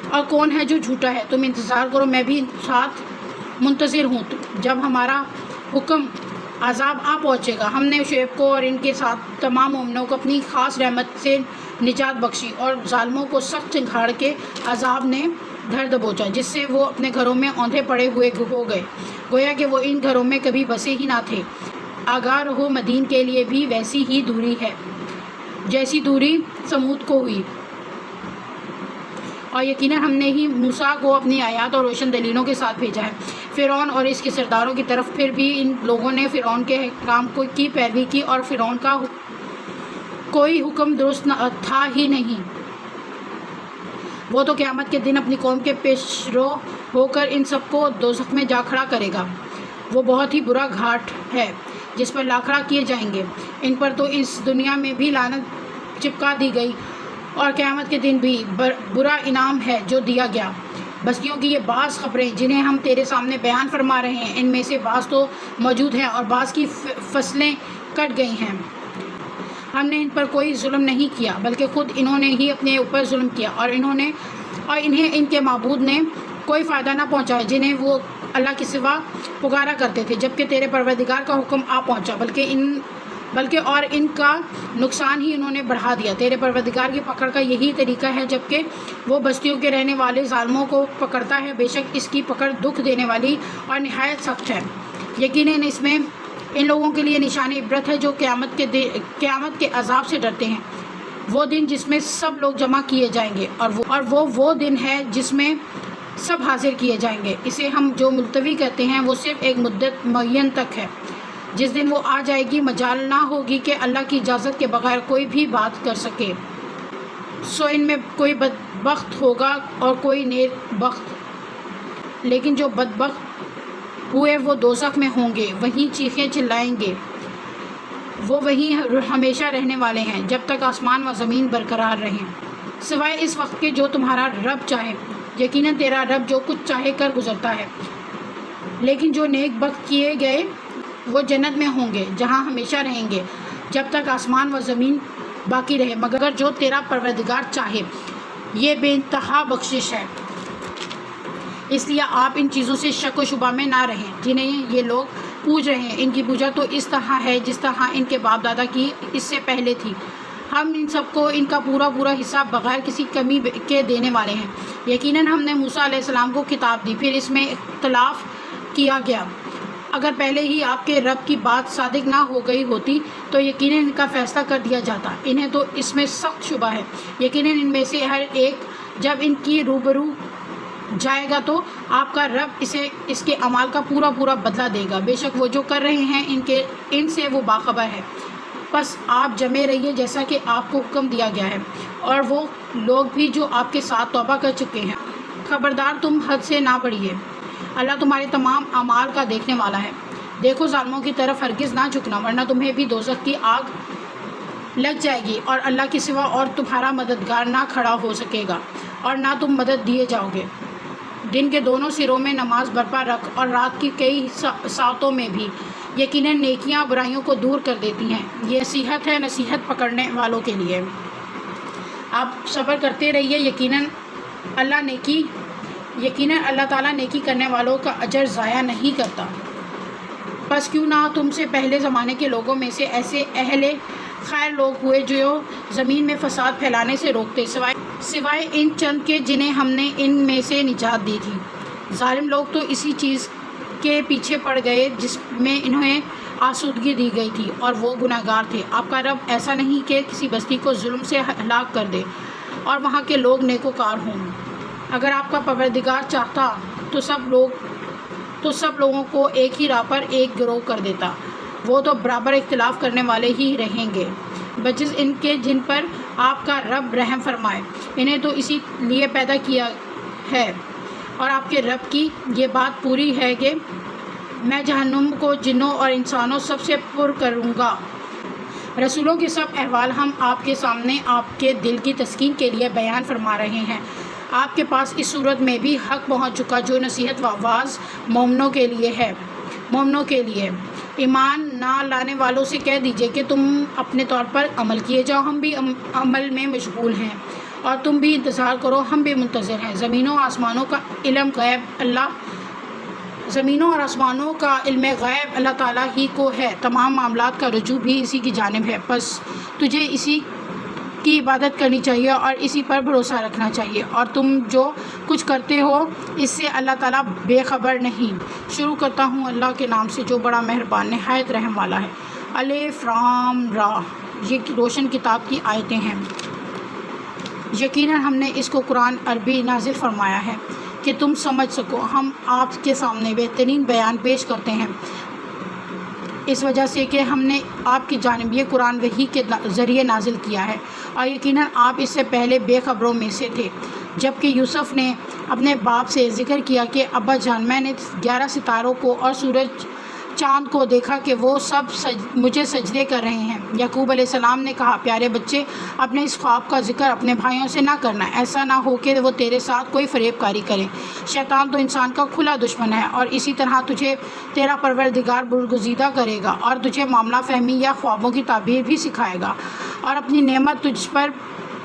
اور کون ہے جو جھوٹا ہے۔ تم انتظار کرو، میں بھی ساتھ منتظر ہوں جب ہمارا حکم عذاب آ پہنچے گا۔ ہم نے شعیب کو اور ان کے ساتھ تمام مومنوں کو اپنی خاص رحمت سے نجات بخشی، اور ظالموں کو سخت چنگھاڑ کے عذاب نے دھر دبوچا، جس سے وہ اپنے گھروں میں اوندھے پڑے ہوئے ہو گئے، گویا کہ وہ ان گھروں میں کبھی بسے ہی نہ تھے۔ آگاہ رہو، مدین کے لیے بھی ویسی ہی دوری ہے جیسی دوری سمود کو ہوئی، اور یقیناً ہم نے ہی موسیٰ کو اپنی آیات اور روشن دلیلوں کے ساتھ بھیجا ہے فرعون اور اس کے سرداروں کی طرف۔ پھر بھی ان لوگوں نے فرعون کے احکام کی پیروی کی، اور فرعون کا کوئی حکم درست تھا ہی نہیں۔ وہ تو قیامت کے دن اپنی قوم کے پیش رو ہو کر ان سب کو دوزخ میں جا کھڑا کرے گا۔ وہ بہت ہی برا گھاٹ ہے جس پر لاکھڑا کیے جائیں گے۔ ان پر تو اس دنیا میں بھی لعنت چپکا دی گئی، اور قیامت کے دن بھی برا انعام ہے جو دیا گیا۔ بستیوں کی یہ بعض خبریں جنہیں ہم تیرے سامنے بیان فرما رہے ہیں، ان میں سے بعض تو موجود ہیں اور بعض کی فصلیں کٹ گئی ہیں۔ ہم نے ان پر کوئی ظلم نہیں کیا، بلکہ خود انہوں نے ہی اپنے اوپر ظلم کیا، اور انہیں ان کے معبود نے کوئی فائدہ نہ پہنچایا جنہیں وہ اللہ کے سوا پکارا کرتے تھے، جبکہ تیرے پروردگار کا حکم آ پہنچا، بلکہ اور ان کا نقصان ہی انہوں نے بڑھا دیا۔ تیرے پروردگار کی پکڑ کا یہی طریقہ ہے، جبکہ وہ بستیوں کے رہنے والے ظالموں کو پکڑتا ہے، بے شک اس کی پکڑ دکھ دینے والی اور نہایت سخت ہے۔ یقیناً اس میں ان لوگوں کے لیے نشان عبرت ہے جو قیامت کے عذاب سے ڈرتے ہیں، وہ دن جس میں سب لوگ جمع کیے جائیں گے، اور وہ دن ہے جس میں سب حاضر کیے جائیں گے۔ اسے ہم جو ملتوی کہتے ہیں وہ صرف ایک مدت معین تک ہے، جس دن وہ آ جائے گی مجال نہ ہوگی کہ اللہ کی اجازت کے بغیر کوئی بھی بات کر سکے۔ سو ان میں کوئی بدبخت ہوگا اور کوئی نیک بخت، لیکن جو بدبخت ہوئے وہ دوزخ میں ہوں گے، وہیں چیخیں چلائیں گے، وہ وہیں ہمیشہ رہنے والے ہیں جب تک آسمان و زمین برقرار رہیں، سوائے اس وقت کے جو تمہارا رب چاہے۔ یقیناً تیرا رب جو کچھ چاہے کر گزرتا ہے۔ لیکن جو نیک بخت کیے گئے وہ جنت میں ہوں گے، جہاں ہمیشہ رہیں گے جب تک آسمان و زمین باقی رہے، مگر جو تیرا پروردگار چاہے۔ یہ بے انتہا بخشش ہے، اس لیے آپ ان چیزوں سے شک و شبہ میں نہ رہیں جنہیں یہ لوگ پوج رہے ہیں۔ ان کی پوجا تو اس طرح ہے جس طرح ان کے باپ دادا کی اس سے پہلے تھی۔ ہم ان سب کو ان کا پورا حصہ بغیر کسی کمی کے دینے والے ہیں۔ یقیناً ہم نے موسیٰ علیہ السلام کو کتاب دی، پھر اس میں اختلاف کیا گیا۔ اگر پہلے ہی آپ کے رب کی بات صادق نہ ہو گئی ہوتی تو یقیناً ان کا فیصلہ کر دیا جاتا۔ انہیں تو اس میں سخت شبہ ہے۔ یقیناً ان میں سے ہر ایک جب ان کی روبرو جائے گا تو آپ کا رب اسے اس کے اعمال کا پورا بدلہ دے گا۔ بے شک وہ جو کر رہے ہیں ان سے وہ باخبر ہے۔ بس آپ جمے رہیے جیسا کہ آپ کو حکم دیا گیا ہے، اور وہ لوگ بھی جو آپ کے ساتھ توبہ کر چکے ہیں۔ خبردار تم حد سے نہ بڑھیے، اللہ تمہارے تمام اعمال کا دیکھنے والا ہے۔ دیکھو ظالموں کی طرف ہرگز نہ جھکنا، ورنہ تمہیں بھی دوزخ کی آگ لگ جائے گی، اور اللہ کے سوا اور تمہارا مددگار نہ کھڑا ہو سکے گا، اور نہ تم مدد دیے جاؤ گے۔ دن کے دونوں سروں میں نماز برپا رکھ، اور رات کی کئی ساعتوں میں بھی۔ یقیناً نیکیاں برائیوں کو دور کر دیتی ہیں۔ یہ نصیحت ہے نصیحت پکڑنے والوں کے لیے۔ آپ صبر کرتے رہیے، یقیناً اللہ تعالیٰ نیکی کرنے والوں کا اجر ضائع نہیں کرتا۔ بس کیوں نہ تم سے پہلے زمانے کے لوگوں میں سے ایسے اہل خیر لوگ ہوئے جو زمین میں فساد پھیلانے سے روکتے، سوائے ان چند کے جنہیں ہم نے ان میں سے نجات دی تھی۔ ظالم لوگ تو اسی چیز کے پیچھے پڑ گئے جس میں انہیں آسودگی دی گئی تھی، اور وہ گناہگار تھے۔ آپ کا رب ایسا نہیں کہ کسی بستی کو ظلم سے ہلاک کر دے اور وہاں کے لوگ نیکوکار ہوں۔ اگر آپ کا پروردگار چاہتا تو سب لوگوں کو ایک ہی راہ پر ایک گروہ کر دیتا۔ وہ تو برابر اختلاف کرنے والے ہی رہیں گے، بجز ان کے جن پر آپ کا رب رحم فرمائے۔ انہیں تو اسی لیے پیدا کیا ہے، اور آپ کے رب کی یہ بات پوری ہے کہ میں جہنم کو جنوں اور انسانوں سب سے پر کروں گا۔ رسولوں کے سب احوال ہم آپ کے سامنے آپ کے دل کی تسکین کے لیے بیان فرما رہے ہیں۔ آپ کے پاس اس صورت میں بھی حق پہنچ چکا جو نصیحت و آواز مومنوں کے لیے ایمان نہ لانے والوں سے کہہ دیجئے کہ تم اپنے طور پر عمل کیے جاؤ، ہم بھی عمل میں مشغول ہیں، اور تم بھی انتظار کرو، ہم بھی منتظر ہیں۔ زمینوں اور آسمانوں کا علم غیب اللہ تعالیٰ ہی کو ہے، تمام معاملات کا رجوع بھی اسی کی جانب ہے، بس تجھے اسی کی عبادت کرنی چاہیے اور اسی پر بھروسہ رکھنا چاہیے، اور تم جو کچھ کرتے ہو اس سے اللہ تعالیٰ بے خبر نہیں۔ شروع کرتا ہوں اللہ کے نام سے جو بڑا مہربان نہایت رحم والا ہے۔ الف لام را، یہ روشن کتاب کی آیتیں ہیں۔ یقیناً ہم نے اس کو قرآن عربی نازل فرمایا ہے کہ تم سمجھ سکو۔ ہم آپ کے سامنے بہترین بیان پیش کرتے ہیں اس وجہ سے کہ ہم نے آپ کی جانب یہ قرآن وحی کے ذریعے نازل کیا ہے، اور یقیناً آپ اس سے پہلے بے خبروں میں سے تھے۔ جب کہ یوسف نے اپنے باپ سے ذکر کیا کہ ابا جان، میں نے 11 ستاروں کو اور سورج چاند کو دیکھا کہ وہ سب مجھے سجدے کر رہے ہیں۔ یعقوب علیہ السلام نے کہا، پیارے بچے، اپنے اس خواب کا ذکر اپنے بھائیوں سے نہ کرنا، ایسا نہ ہو کہ وہ تیرے ساتھ کوئی فریب کاری کرے۔ شیطان تو انسان کا کھلا دشمن ہے، اور اسی طرح تجھے تیرا پروردگار برگزیدہ کرے گا اور تجھے معاملہ فہمی یا خوابوں کی تعبیر بھی سکھائے گا، اور اپنی نعمت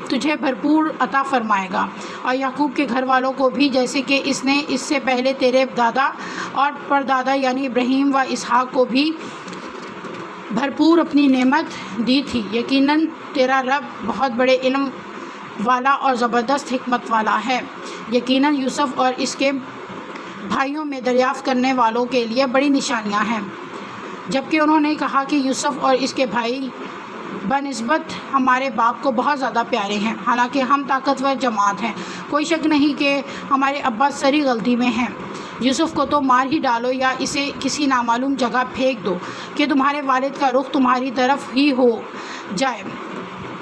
تجھے بھرپور عطا فرمائے گا، اور یعقوب کے گھر والوں کو بھی، جیسے کہ اس نے اس سے پہلے تیرے دادا اور پردادا یعنی ابراہیم و اسحاق کو بھی بھرپور اپنی نعمت دی تھی۔ یقیناً تیرا رب بہت بڑے علم والا اور زبردست حکمت والا ہے۔ یقیناً یوسف اور اس کے بھائیوں میں دریافت کرنے والوں کے لیے بڑی نشانیاں ہیں۔ جبکہ انہوں نے کہا کہ یوسف اور اس کے بھائی بنسبت ہمارے باپ کو بہت زیادہ پیارے ہیں، حالانکہ ہم طاقتور جماعت ہیں، کوئی شک نہیں کہ ہمارے ابا سری غلطی میں ہیں۔ یوسف کو تو مار ہی ڈالو یا اسے کسی نامعلوم جگہ پھینک دو کہ تمہارے والد کا رخ تمہاری طرف ہی ہو جائے،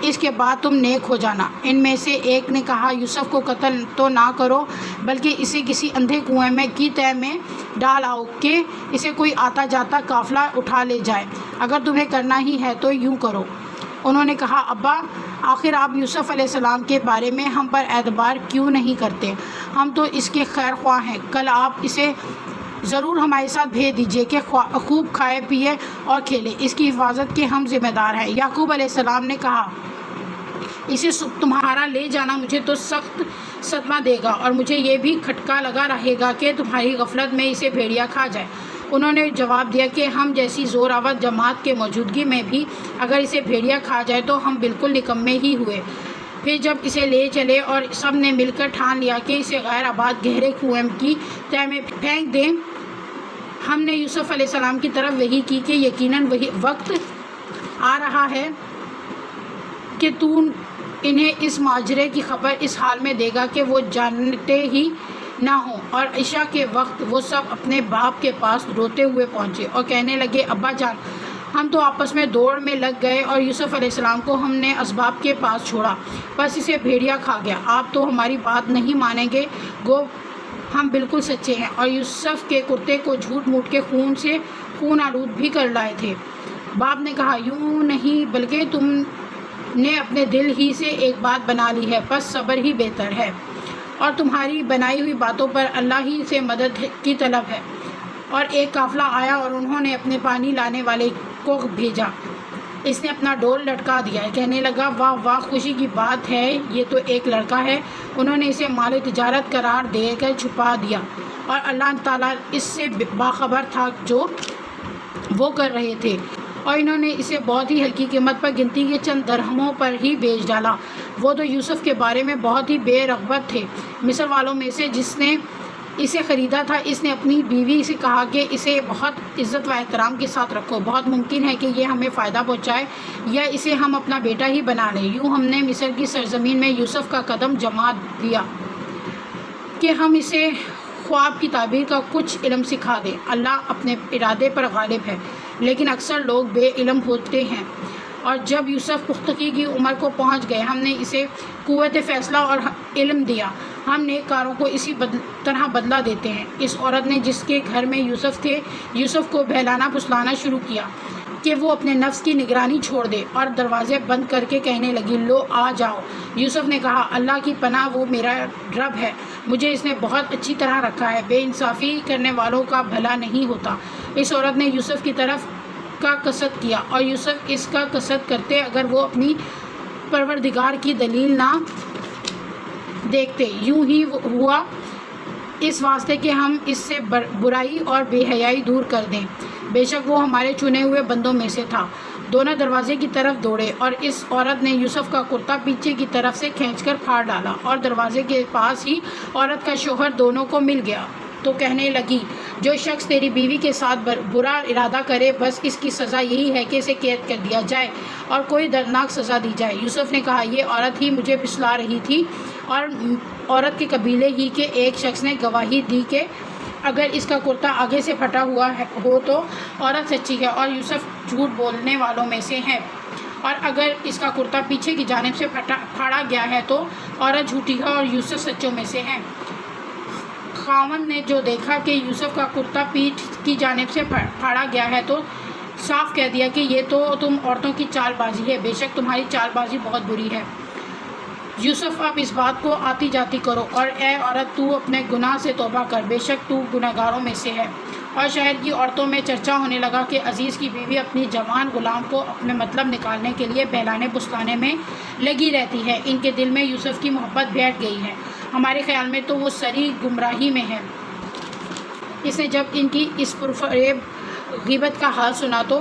اس کے بعد تم نیک ہو جانا۔ ان میں سے ایک نے کہا، یوسف کو قتل تو نہ کرو، بلکہ اسے کسی اندھے کنویں کی تہہ میں ڈال آؤ کہ اسے کوئی آتا جاتا قافلہ اٹھا لے جائے۔ اگر تمہیں کرنا ہی ہے تو یوں کرو۔ انہوں نے کہا، ابا، آخر آپ یوسف علیہ السلام کے بارے میں ہم پر اعتبار کیوں نہیں کرتے؟ ہم تو اس کے خیر خواہ ہیں، کل آپ اسے ضرور ہمارے ساتھ بھیج دیجیے کہ خوب کھائے پیے اور کھیلے، اس کی حفاظت کے ہم ذمہ دار ہیں۔ یعقوب علیہ السلام نے کہا، اسے تمہارا لے جانا مجھے تو سخت صدمہ دے گا، اور مجھے یہ بھی کھٹکا لگا رہے گا کہ تمہاری غفلت میں اسے بھیڑیا کھا جائے۔ انہوں نے جواب دیا کہ ہم جیسی زور آور جماعت کے موجودگی میں بھی اگر اسے بھیڑیا کھا جائے تو ہم بالکل نکمے ہی ہوئے۔ پھر جب اسے لے چلے اور سب نے مل کر ٹھان لیا کہ اسے غیر آباد گہرے کنویں کی تہہ میں پھینک دیں، ہم نے یوسف علیہ السلام کی طرف وحی کی کہ یقیناً وہی وقت آ رہا ہے کہ تو انہیں اس ماجرے کی خبر اس حال میں دے گا کہ وہ جانتے ہی نہ ہوں۔ اور عشاء کے وقت وہ سب اپنے باپ کے پاس روتے ہوئے پہنچے اور کہنے لگے، ابا جان، ہم تو آپس میں دوڑ میں لگ گئے اور یوسف علیہ السلام کو ہم نے اسباب کے پاس چھوڑا، بس اسے بھیڑیا کھا گیا۔ آپ تو ہماری بات نہیں مانیں گے، گو ہم بالکل سچے ہیں، اور یوسف کے کرتے کو جھوٹ موٹ کے خون آلود بھی کر لائے تھے۔ باپ نے کہا، یوں نہیں، بلکہ تم نے اپنے دل ہی سے ایک بات بنا لی ہے، بس صبر ہی بہتر ہے، اور تمہاری بنائی ہوئی باتوں پر اللہ ہی سے مدد کی طلب ہے۔ اور ایک قافلہ آیا اور انہوں نے اپنے پانی لانے والے کو بھیجا، اس نے اپنا ڈول لٹکا دیا، کہنے لگا، واہ واہ، خوشی کی بات ہے، یہ تو ایک لڑکا ہے۔ انہوں نے اسے مال تجارت قرار دے کر چھپا دیا، اور اللہ تعالیٰ اس سے باخبر تھا جو وہ کر رہے تھے، اور انہوں نے اسے بہت ہی ہلکی قیمت پر گنتی کے چند درہموں پر ہی بیچ ڈالا۔ وہ تو یوسف کے بارے میں بہت ہی بے رغبت تھے۔ مصر والوں میں سے جس نے اسے خریدا تھا، اس نے اپنی بیوی سے کہا کہ اسے بہت عزت و احترام کے ساتھ رکھو، بہت ممکن ہے کہ یہ ہمیں فائدہ پہنچائے یا اسے ہم اپنا بیٹا ہی بنا لیں۔ یوں ہم نے مصر کی سرزمین میں یوسف کا قدم جما لیا کہ ہم اسے خواب کی تعبیر کا کچھ علم سکھا دیں۔ اللہ اپنے ارادے پر غالب ہے، لیکن اکثر لوگ بے علم ہوتے ہیں۔ اور جب یوسف پختگی کی عمر کو پہنچ گئے، ہم نے اسے قوت فیصلہ اور علم دیا۔ ہم نیک کاروں کو اسی طرح بدلہ دیتے ہیں۔ اس عورت نے جس کے گھر میں یوسف تھے، یوسف کو بہلانا پھسلانا شروع کیا کہ وہ اپنے نفس کی نگرانی چھوڑ دے، اور دروازے بند کر کے کہنے لگی، لو آ جاؤ۔ یوسف نے کہا، اللہ کی پناہ، وہ میرا رب ہے، مجھے اس نے بہت اچھی طرح رکھا ہے، بے انصافی کرنے والوں کا بھلا نہیں ہوتا۔ اس عورت نے یوسف کی طرف کا قصد کیا، اور یوسف اس کا قصد کرتے اگر وہ اپنی پروردگار کی دلیل نہ دیکھتے۔ یوں ہی ہوا اس واسطے کہ ہم اس سے برائی اور بے حیائی دور کر دیں۔ بے شک وہ ہمارے چنے ہوئے بندوں میں سے تھا۔ دونوں دروازے کی طرف دوڑے، اور اس عورت نے یوسف کا کرتا پیچھے کی طرف سے کھینچ کر پھاڑ ڈالا، اور دروازے کے پاس ہی عورت کا شوہر دونوں کو مل گیا تو کہنے لگی، جو شخص تیری بیوی کے ساتھ برا ارادہ کرے، بس اس کی سزا یہی ہے کہ اسے قید کر دیا جائے اور کوئی دردناک سزا دی جائے۔ یوسف نے کہا، یہ عورت ہی مجھے پھسلا رہی تھی، اور عورت کے قبیلے ہی کے ایک شخص نے گواہی دی کہ اگر اس کا کرتا آگے سے پھٹا ہوا ہو تو عورت سچی ہے اور یوسف جھوٹ بولنے والوں میں سے ہے، اور اگر اس کا کرتا پیچھے کی جانب سے پھاڑا گیا ہے تو عورت جھوٹی ہے اور یوسف سچوں میں سے ہے۔ خاوند نے جو دیکھا کہ یوسف کا کرتا پیٹھ کی جانب سے پھاڑا گیا ہے تو صاف کہہ دیا کہ یہ تو تم عورتوں کی چال بازی ہے، بے شک تمہاری چال بازی بہت بری ہے۔ یوسف، اب اس بات کو آتی جاتی کرو، اور اے عورت، تو اپنے گناہ سے توبہ کر، بے شک تو گناہگاروں میں سے ہے۔ اور شہر کی عورتوں میں چرچا ہونے لگا کہ عزیز کی بیوی اپنی جوان غلام کو اپنے مطلب نکالنے کے لیے بہلانے پھسلانے میں لگی رہتی ہے۔ ان کے دل میں یوسف کی محبت بیٹھ گئی ہے، ہمارے خیال میں تو وہ سری گمراہی میں ہے۔ اس نے جب ان کی اس پرفریب غیبت کا حال سنا تو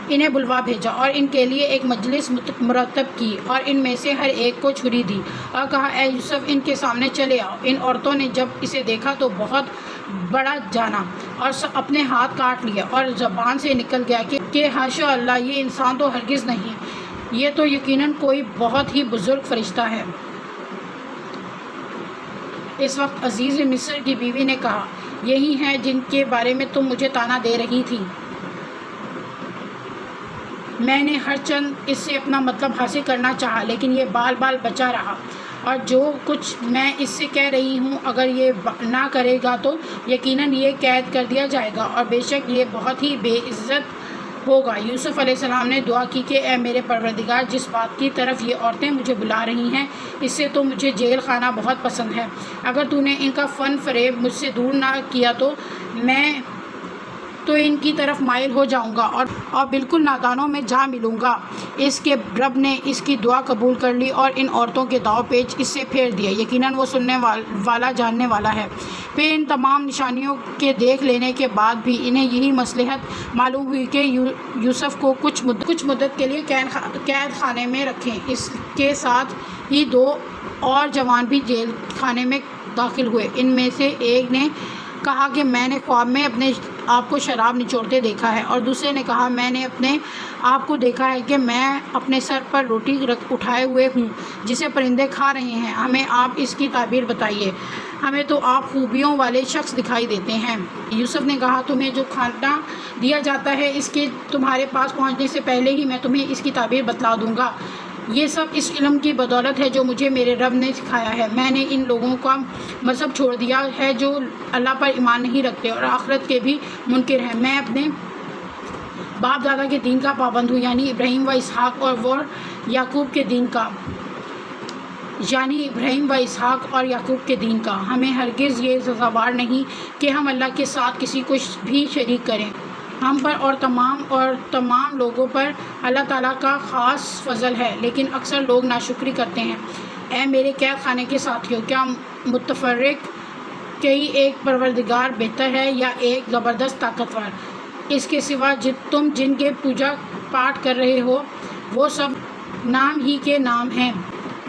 انہیں بلوا بھیجا اور ان کے لیے ایک مجلس مرتب کی، اور ان میں سے ہر ایک کو چھری دی اور کہا، اے یوسف، ان کے سامنے چلے آؤ۔ ان عورتوں نے جب اسے دیکھا تو بہت بڑا جانا اور اپنے ہاتھ کاٹ لیا، اور زبان سے نکل گیا کہ حاشا اللہ، یہ انسان تو ہرگز نہیں، یہ تو یقیناً کوئی بہت ہی بزرگ فرشتہ ہے۔ اس وقت عزیز مصر کی بیوی نے کہا، یہی ہیں جن کے بارے میں تم مجھے طعنہ دے رہی تھی۔ میں نے ہر چند اس سے اپنا مطلب حاصل کرنا چاہا، لیکن یہ بال بال بچا رہا، اور جو کچھ میں اس سے کہہ رہی ہوں اگر یہ نہ کرے گا تو یقیناً یہ قید کر دیا جائے گا، اور بے شک یہ بہت ہی بے عزت ہوگا۔ یوسف علیہ السلام نے دعا کی کہ اے میرے پروردگار، جس بات کی طرف یہ عورتیں مجھے بلا رہی ہیں، اس سے تو مجھے جیل خانہ بہت پسند ہے۔ اگر تو نے ان کا فن فریب مجھ سے دور نہ کیا تو میں تو ان کی طرف مائل ہو جاؤں گا اور بالکل نادانوں میں جا ملوں گا۔ اس کے رب نے اس کی دعا قبول کر لی اور ان عورتوں کے داؤ پیچ اس سے پھیر دیے، یقیناً وہ سننے والا جاننے والا ہے۔ پھر ان تمام نشانیوں کے دیکھ لینے کے بعد بھی انہیں یہی مصلحت معلوم ہوئی کہ یوسف کو کچھ مدت کے لیے قید خانے میں رکھیں۔ اس کے ساتھ ہی 2 اور جوان بھی جیل خانے میں داخل ہوئے۔ ان میں سے ایک نے کہا کہ میں نے خواب میں اپنے آپ کو شراب نچوڑتے دیکھا ہے، اور دوسرے نے کہا، میں نے اپنے آپ کو دیکھا ہے کہ میں اپنے سر پر روٹی اٹھائے ہوئے ہوں جسے پرندے کھا رہے ہیں، ہمیں آپ اس کی تعبیر بتائیے، ہمیں تو آپ خوبیوں والے شخص دکھائی دیتے ہیں۔ یوسف نے کہا، تمہیں جو کھانا دیا جاتا ہے اس کے تمہارے پاس پہنچنے سے پہلے ہی میں تمہیں اس کی تعبیر بتلا دوں گا۔ یہ سب اس علم کی بدولت ہے جو مجھے میرے رب نے سکھایا ہے۔ میں نے ان لوگوں کا مذہب چھوڑ دیا ہے جو اللہ پر ایمان نہیں رکھتے اور آخرت کے بھی منکر ہیں۔ میں اپنے باپ دادا کے دین کا پابند ہوں، یعنی ابراہیم و اسحاق اور یعقوب کے دین کا۔ ہمیں ہرگز یہ سزاوار نہیں کہ ہم اللہ کے ساتھ کسی کو بھی شریک کریں۔ ہم پر اور تمام لوگوں پر اللہ تعالیٰ کا خاص فضل ہے، لیکن اکثر لوگ ناشکری کرتے ہیں۔ اے میرے قید خانے کے ساتھیوں، کیا متفرق کئی ایک پروردگار بہتر ہے یا ایک زبردست طاقتور؟ اس کے سوا تم جن کے پوجا پاٹ کر رہے ہو وہ سب نام ہی کے نام ہیں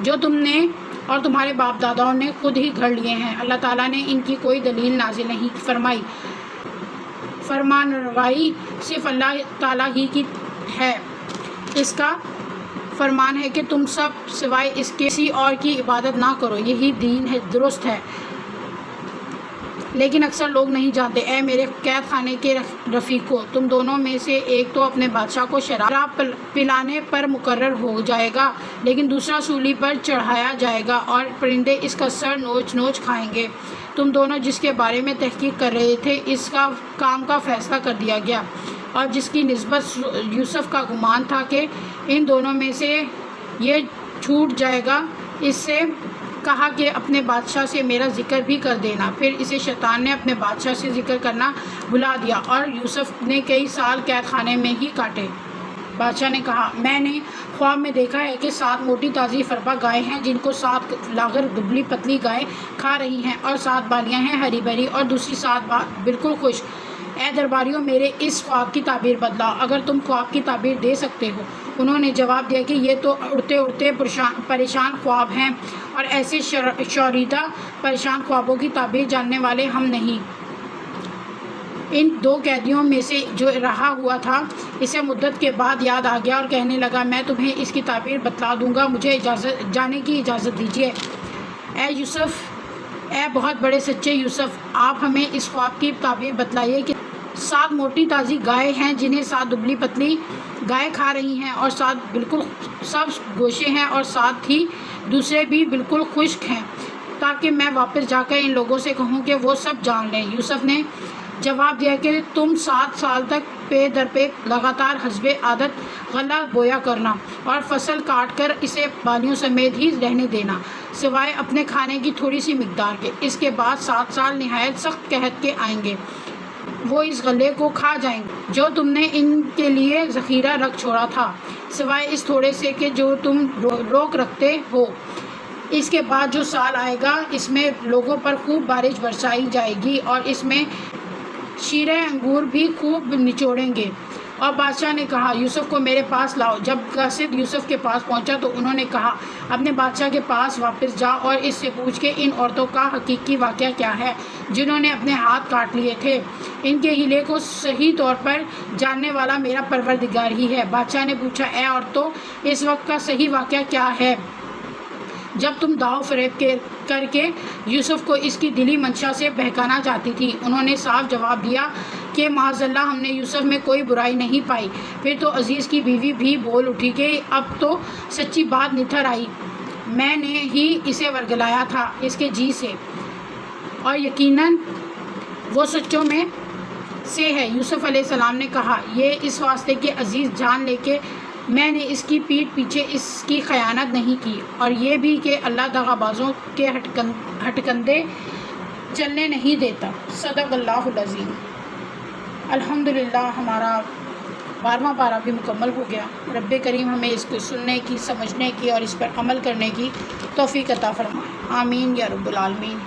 جو تم نے اور تمہارے باپ داداؤں نے خود ہی گھڑ لیے ہیں۔ اللہ تعالیٰ نے ان کی کوئی دلیل نازل نہیں فرمائی۔ فرمان روائی صرف اللہ تعالیٰ ہی کی ہے۔ اس کا فرمان ہے کہ تم سب سوائے اس کے کسی اور کی عبادت نہ کرو، یہی دین ہے، درست ہے، لیکن اکثر لوگ نہیں جانتے۔ اے میرے قید خانے کے رفیقو، تم دونوں میں سے ایک تو اپنے بادشاہ کو شراب پلانے پر مقرر ہو جائے گا، لیکن دوسرا سولی پر چڑھایا جائے گا اور پرندے اس کا سر نوچ نوچ کھائیں گے۔ تم دونوں جس کے بارے میں تحقیق کر رہے تھے، اس کا کام کا فیصلہ کر دیا گیا، اور جس کی نسبت یوسف کا گمان تھا کہ ان دونوں میں سے یہ چھوٹ جائے گا، اس سے کہا کہ اپنے بادشاہ سے میرا ذکر بھی کر دینا۔ پھر اسے شیطان نے اپنے بادشاہ سے ذکر کرنا بھلا دیا، اور یوسف نے کئی سال قید خانے میں ہی کاٹے۔ بادشاہ نے کہا، میں نے خواب میں دیکھا ہے کہ 7 موٹی تازی فربا گائے ہیں، جن کو 7 لاغر دبلی پتلی گائے کھا رہی ہیں، اور 7 بالیاں ہیں ہری بھری، اور دوسری 7 بالکل خشک۔ اے درباریوں، میرے اس خواب کی تعبیر بدلاؤ، اگر تم خواب کی تعبیر دے سکتے ہو۔ انہوں نے جواب دیا کہ یہ تو اڑتے اڑتے پریشان خواب ہیں، اور ایسے شوریدہ پریشان خوابوں کی تعبیر جاننے والے ہم نہیں۔ ان 2 قیدیوں میں سے جو رہا ہوا تھا، اسے مدت کے بعد یاد آ گیا اور کہنے لگا، میں تمہیں اس کی تعبیر بتلا دوں گا، مجھے جانے کی اجازت دیجیے۔ اے یوسف، اے بہت بڑے سچے یوسف، آپ ہمیں اس خواب کی تعبیر بتلائیے کہ 7 موٹی تازی گائے ہیں، جنہیں 7 دبلی پتلی گائے کھا رہی ہیں، اور 7 بالکل سبز گوشے ہیں، اور 7 ہی دوسرے بھی بالکل خشک ہیں، تاکہ میں واپس جا کر ان لوگوں سے کہوں کہ وہ سب جان لیں۔ یوسف نے جواب دیا کہ تم 7 سال تک پے در پے لگاتار حسب عادت غلہ بویا کرنا، اور فصل کاٹ کر اسے بالیوں سمیت ہی رہنے دینا، سوائے اپنے کھانے کی تھوڑی سی مقدار کے۔ اس کے بعد 7 سال نہایت سخت قحط کے آئیں گے، وہ اس غلے کو کھا جائیں گے جو تم نے ان کے لیے ذخیرہ رکھ چھوڑا تھا، سوائے اس تھوڑے سے کہ جو تم روک رکھتے ہو۔ اس کے بعد جو سال آئے گا، اس میں لوگوں پر خوب بارش برسائی جائے گی، اور اس میں شیریں انگور بھی خوب نچوڑیں گے۔ اور بادشاہ نے کہا، یوسف کو میرے پاس لاؤ۔ جب قاصد یوسف کے پاس پہنچا تو انہوں نے کہا، اپنے بادشاہ کے پاس واپس جا اور اس سے پوچھ کہ ان عورتوں کا حقیقی واقعہ کیا ہے، جنہوں نے اپنے ہاتھ کاٹ لیے تھے۔ ان کے ہیلے کو صحیح طور پر جاننے والا میرا پروردگار ہی ہے۔ بادشاہ نے پوچھا، اے عورتوں، اس وقت کا صحیح واقعہ کیا ہے جب تم داؤ فریب کر کے یوسف کو اس کی دلی منشا سے بہکانا چاہتی تھی؟ انہوں نے صاف جواب دیا کہ معاذ اللہ، ہم نے یوسف میں کوئی برائی نہیں پائی۔ پھر تو عزیز کی بیوی بھی بول اٹھی کہ اب تو سچی بات نتھر آئی، میں نے ہی اسے ورگلایا تھا اس کے جی سے، اور یقیناً وہ سچوں میں سے ہے۔ یوسف علیہ السلام نے کہا، یہ اس واسطے کہ عزیز جان لے کہ میں نے اس کی پیٹھ پیچھے اس کی خیانت نہیں کی، اور یہ بھی کہ اللہ دغا بازوں کے ہٹکندے چلنے نہیں دیتا۔ صدق اللہ العظیم۔ الحمدللہ، ہمارا 12واں پارہ بھی مکمل ہو گیا۔ رب کریم ہمیں اس کو سننے کی، سمجھنے کی اور اس پر عمل کرنے کی توفیق عطا فرمائے۔ آمین یا رب العالمین۔